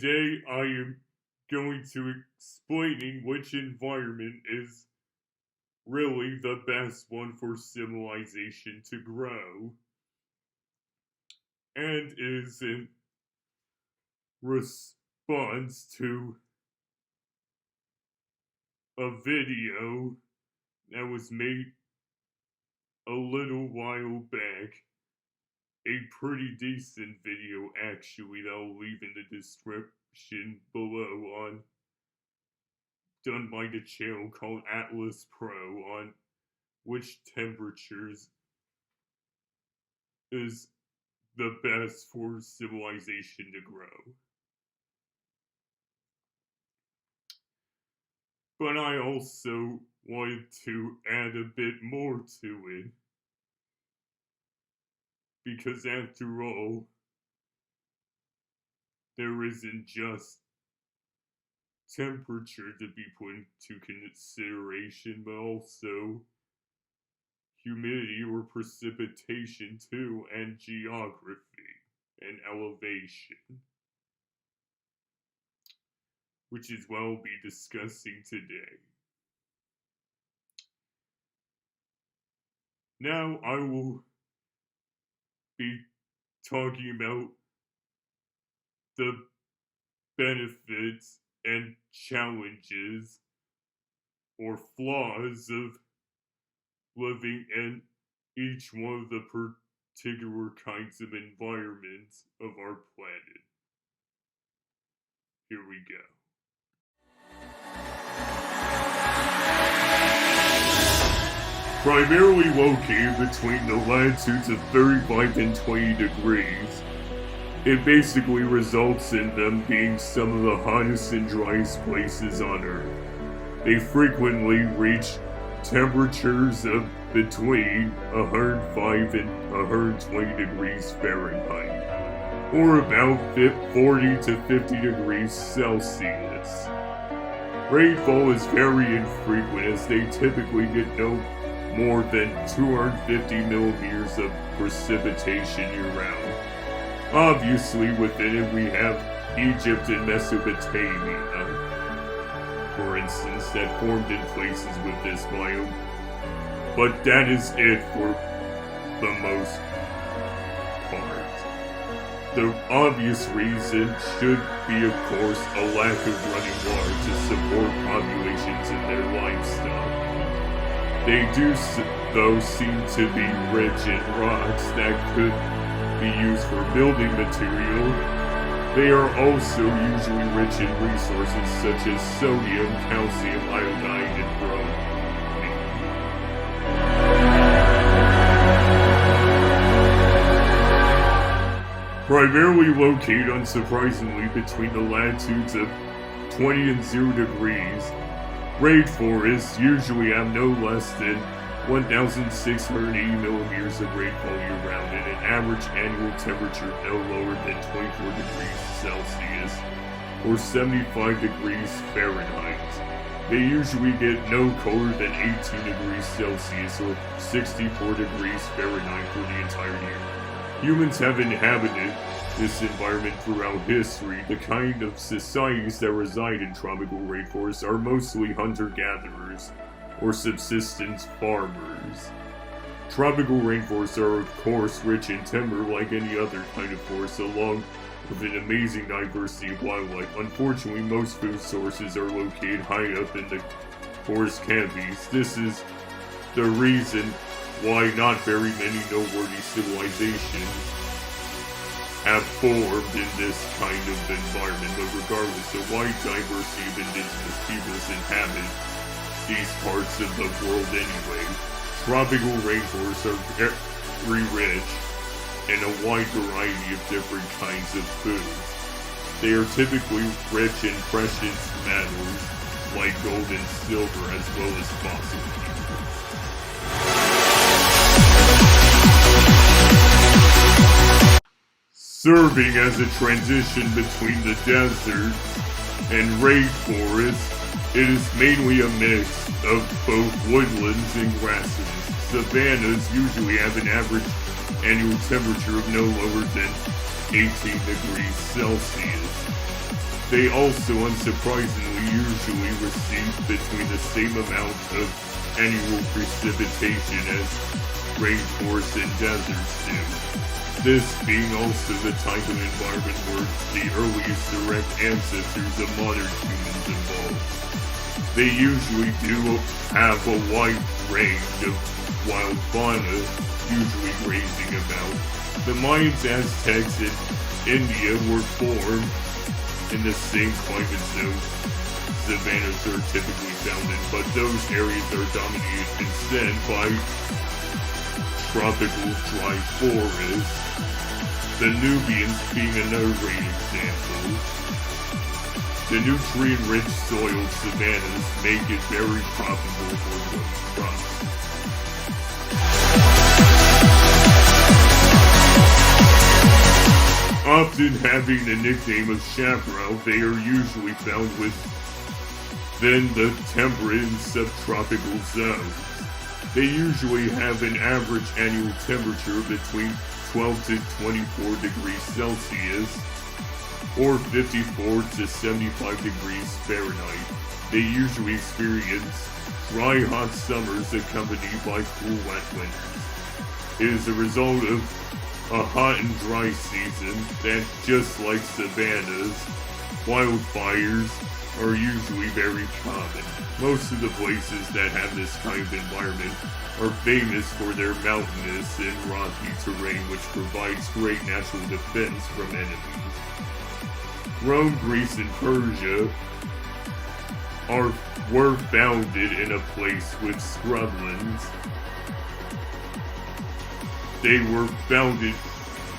Today I am going to explaining which environment is really the best one for civilization to grow and is in response to a video that was made a little while back. A pretty decent video actually that I'll leave in the description below done by the channel called Atlas Pro on which temperatures is the best for civilization to grow. But I also wanted to add a bit more to it, because after all, there isn't just temperature to be put into consideration, but also humidity or precipitation too, and geography and elevation, which is what I'll be discussing today. Now I will be talking about the benefits and challenges or flaws of living in each one of the particular kinds of environments of our planet. Here we go. Primarily located between the latitudes of 35 and 20 degrees, it basically results in them being some of the hottest and driest places on Earth. They frequently reach temperatures of between 105 and 120 degrees Fahrenheit, or about 40 to 50 degrees Celsius. Rainfall is very infrequent, as they typically get no more than 250 millimeters of precipitation year-round. Obviously, within it we have Egypt and Mesopotamia, for instance, that formed in places with this biome. But that is it for the most part. The obvious reason should be, of course, a lack of running water to support populations in their livestock. They do, though, seem to be rich in rocks that could be used for building material. They are also usually rich in resources such as sodium, calcium, iodine, and bromine. Primarily located, unsurprisingly, between the latitudes of 20 and 0 degrees, rainforests usually have no less than 1,680 millimeters of rainfall year-round and an average annual temperature no lower than 24 degrees Celsius or 75 degrees Fahrenheit. They usually get no colder than 18 degrees Celsius or 64 degrees Fahrenheit for the entire year. Humans have inhabited this environment throughout history. The kind of societies that reside in tropical rainforests are mostly hunter-gatherers or subsistence farmers. Tropical rainforests are, of course, rich in timber like any other kind of forest, along with an amazing diversity of wildlife. Unfortunately, most food sources are located high up in the forest canopies. This is the reason why not very many noteworthy civilizations have formed in this kind of environment, but regardless, a wide diversity of indigenous peoples inhabit these parts of the world anyway. Tropical rainforests are very rich in a wide variety of different kinds of foods. They are typically rich in precious metals like gold and silver, as well as fossil fuels. Serving as a transition between the desert and rainforest, it is mainly a mix of both woodlands and grasslands. Savannas usually have an average annual temperature of no lower than 18 degrees Celsius. They also, unsurprisingly, usually receive between the same amount of annual precipitation as rainforests and deserts do. This being also the type of environment where the earliest direct ancestors of modern humans evolved. They usually do have a wide range of wild fauna, usually grazing about. The Mayans, Aztecs, and India were formed in the same climate zone savannas are typically found in, but those areas are dominated instead by tropical dry forests. The Nubians being another great example. The nutrient-rich soiled savannas make it very profitable for those crops. Often having the nickname of chaparral, they are usually found within the temperate and subtropical zones. They usually have an average annual temperature between 12 to 24 degrees Celsius or 54 to 75 degrees Fahrenheit. They usually experience dry, hot summers accompanied by cool, wet winters. It is a result of a hot and dry season that, just like savannas, wildfires are usually very common. Most of the places that have this kind of environment are famous for their mountainous and rocky terrain, which provides great natural defense from enemies. Rome, Greece, and Persia were founded in a place with scrublands. They were founded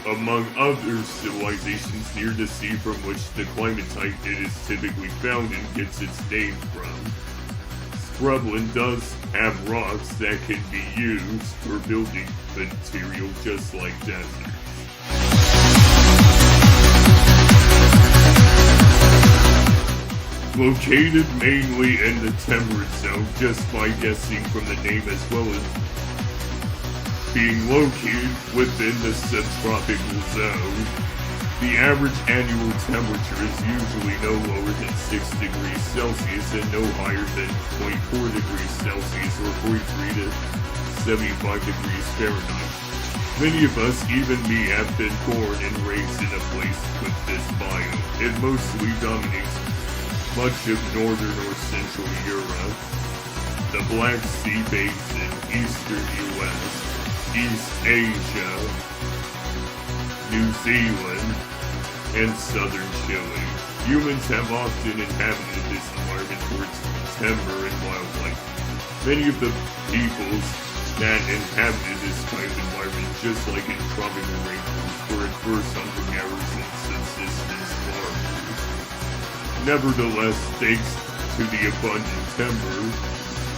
among other civilizations near the sea, from which the climate type it is typically found in gets its name from. Scrubland does have rocks that can be used for building material just like deserts. Located mainly in the temperate zone, just by guessing from the name, as well as being located within the subtropical zone, the average annual temperature is usually no lower than 6 degrees Celsius and no higher than 24 degrees Celsius or 43 to 75 degrees Fahrenheit. Many of us, even me, have been born and raised in a place with this biome. It mostly dominates much of northern or central Europe, the Black Sea Basin, eastern US, East Asia, New Zealand, and southern Chile. Humans have often inhabited this environment for its timber and wildlife. Many of the peoples that inhabited this kind of environment, just like in tropical rainforests, were at first hunter-gatherers and subsistence farmers. Nevertheless, thanks to the abundant timber,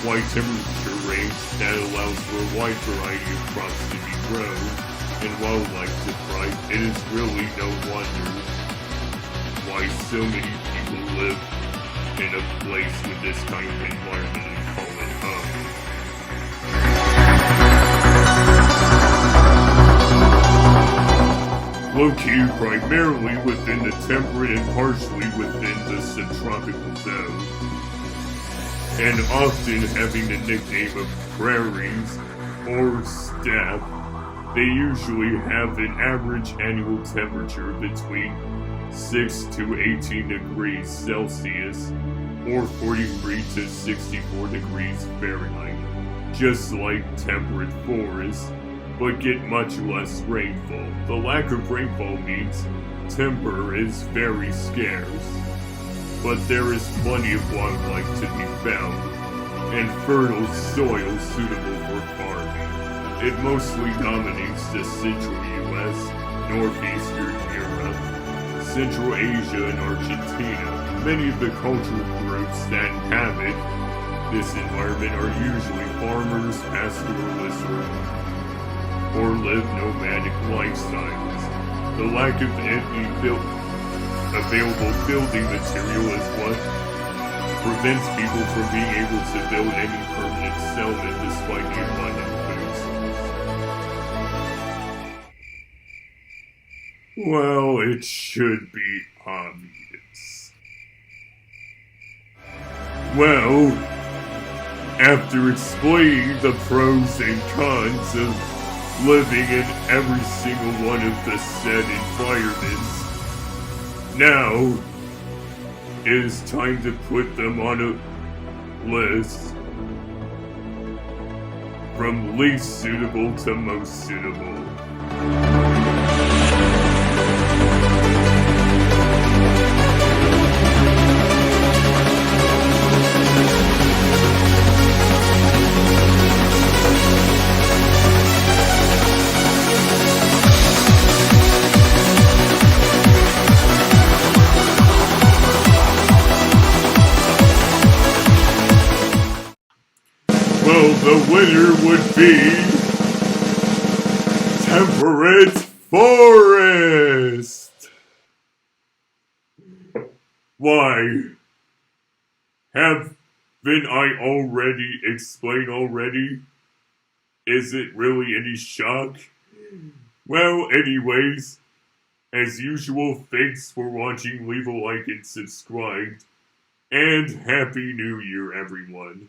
wide temperature range that allows for a wide variety of crops to be grown and wildlife to thrive, it is really no wonder why so many people live in a place with this kind of environment and call it home. Located primarily within the temperate and partially within the subtropical zone, and often having the nickname of prairies or steppe, they usually have an average annual temperature between 6 to 18 degrees Celsius or 43 to 64 degrees Fahrenheit, just like temperate forests, but get much less rainfall. The lack of rainfall means timber is very scarce, but there is plenty of wildlife to be found, and fertile soil suitable for farming. It mostly dominates the central US, northeastern Europe, Central Asia, and Argentina. Many of the cultural groups that inhabit this environment are usually farmers, pastoralists, or live nomadic lifestyles. The lack of any available building material is what prevents people from being able to build any permanent settlement despite the abundant food source. Well, it should be obvious. Well, after explaining the pros and cons of living in every single one of the said environments, now it is time to put them on a list from least suitable to most suitable. Well, the winner would be Temperate Forest! Why? Haven't I already explained already? Is it really any shock? Well, anyways, as usual, thanks for watching, leave a like and subscribe, and Happy New Year, everyone.